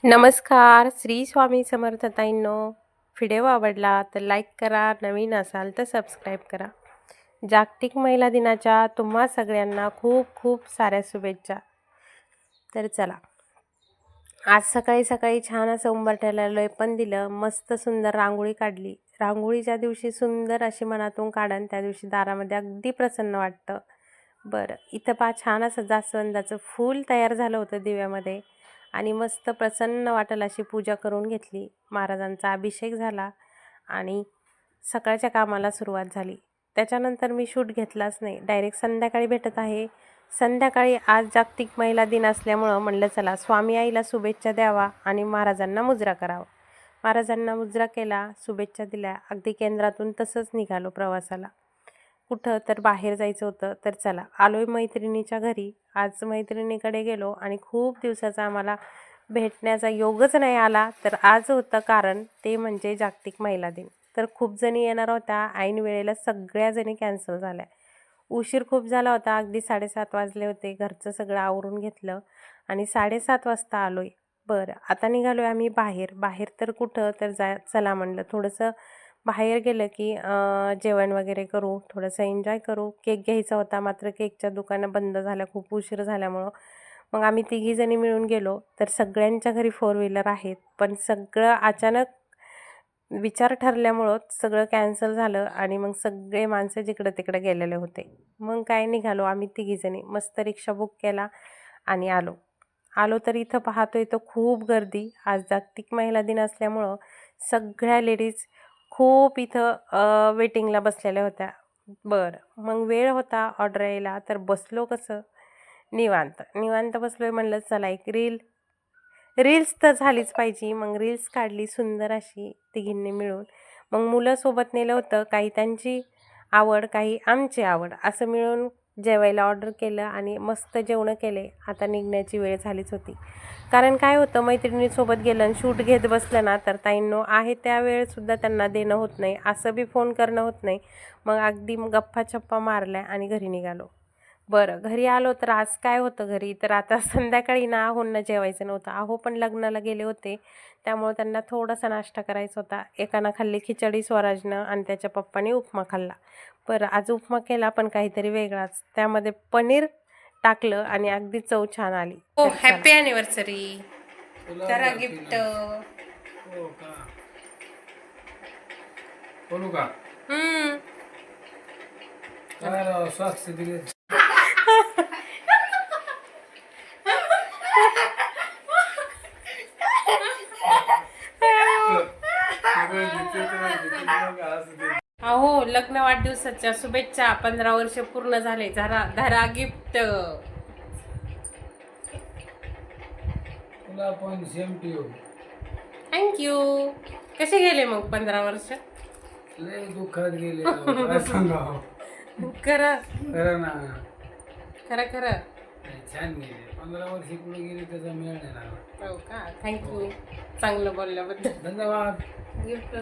नमस्कार. श्री स्वामी समर्थ ताईंनो. व्हिडिओ आवडला तर लाईक करा, नवीन असाल तर सबस्क्राईब करा. जागतिक महिला दिनाच्या तुम्हा सगळ्यांना खूप खूप साऱ्या शुभेच्छा. तर चला, आज सकाळी सकाळी छान असं उंबरठ्याला लेपन दिलं, मस्त सुंदर रांगोळी काढली. रांगोळीच्या दिवशी सुंदर अशी मनातून काढन, त्या दिवशी दारामध्ये अगदी प्रसन्न वाटतं. बरं, इथं पहा छान असं जास्वंदाचं फूल तयार झालं होतं दिव्यामध्ये आणि मस्त प्रसन्न वाटेल अशी पूजा करून घेतली. महाराजांचा अभिषेक झाला आणि सकाळच्या कामाला सुरुवात झाली. त्याच्यानंतर मी शूट घेतलाच नाही, डायरेक्ट संध्याकाळी भेटत आहे. संध्याकाळी आज जागतिक महिला दिन असल्यामुळं म्हणलं चला स्वामी आईला शुभेच्छा द्यावा आणि महाराजांना मुजरा करावा. महाराजांना मुजरा केला, शुभेच्छा दिल्या. अगदी केंद्रातून तसंच निघालो प्रवासाला. कुठं तर बाहेर जायचं होतं, तर चला आलोय मैत्रिणीच्या घरी. आज मैत्रिणीकडे गेलो आणि खूप दिवसाचा आम्हाला भेटण्याचा योगच नाही आला. तर आज होतं कारण ते म्हणजे जागतिक महिला दिन. तर खूप जणी येणार होत्या, ऐन वेळेला सगळ्या जणी कॅन्सल झाल्या. उशीर खूप झाला होता, अगदी 7:30 वाजले होते. घरचं सगळं आवरून घेतलं आणि 7:30 वाजता आलोय. बरं, आता निघालोय आम्ही बाहेर. बाहेर तर कुठं तर चला म्हणलं थोडंसं बाहेर गेलं की जेवण वगैरे करू, थोडंसं एन्जॉय करू. केक घ्यायचा होता, मात्र केकच्या दुकानं बंद झाल्या खूप उशीर झाल्यामुळं. मग आम्ही तिघीजणी मिळून गेलो. तर सगळ्यांच्या घरी 4 व्हीलर आहेत, पण सगळं अचानक विचार ठरल्यामुळं सगळं कॅन्सल झालं आणि मग सगळे माणसं जिकडं तिकडं गेलेले होते. मग काय निघालो आम्ही तिघीजणी, मस्त रिक्षा बुक केला आणि आलो तर इथं पाहतोय तर खूप गर्दी. आज जागतिक महिला दिन असल्यामुळं सगळ्या लेडीज खूप इथं वेटिंगला बसलेल्या होत्या. बरं, मग वेळ होता ऑर्डर यायला, तर बसलो कसं निवांत बसलोय. म्हणलं चला एक रील्स तर झालीच पाहिजे. मग रील्स काढली सुंदर अशी तिघींनी मिळून. मग मुलं सोबत नेलं होतं, काही त्यांची आवड काही आमची आवड असं मिळून जेवायला ऑर्डर केलं आणि मस्त जेवणं केले. आता निघण्याची वेळ झालीच होती. कारण काय होतं, मैत्रिणीसोबत गेलं आणि शूट घेत बसलं ना तर ताईंनो आहे त्या वेळसुद्धा त्यांना देणं होत नाही, असं बी फोन करणं होत नाही. मग अगदी गप्पा छप्पा मारल्या आणि घरी निघालो. बरं, घरी आलो तर आज काय होतं घरी, तर आता संध्याकाळी ना अहोंना जेवायचं नव्हतं. अहो पण लग्नाला गेले होते, त्यामुळे त्यांना थोडासा नाश्ता करायचा होता. एकानं खाल्ली खिचडी स्वराजनं आणि त्याच्या पप्पाने उपमा खाल्ला. बरं, आज उपमा केला पण काहीतरी वेगळाच. त्यामध्ये पनीर टाकलं आणि अगदी चव छान आली. हो, हॅपी ॲनिव्हर्सरी. करा गिफ्ट. हो का? बोलू का? काय स्वाक्ष दिले? अहो, लग्न वाढदिवसाच्या शुभेच्छा. 15 वर्ष पूर्ण झाले. धरा गिफ्ट. तुला पण सेम टू यू. थँक्यू. कसे गेले मग 15 वर्ष? लय दुःखात गेले काय सांगावं. खरं खरं ना, खरं छान गेले. 15 वर्ष पुढे गेले त्याचा मेळ नाही लागला. हो का? थँक्यू चांगलं बोलल्याबद्दल. धन्यवाद. गिफ्ट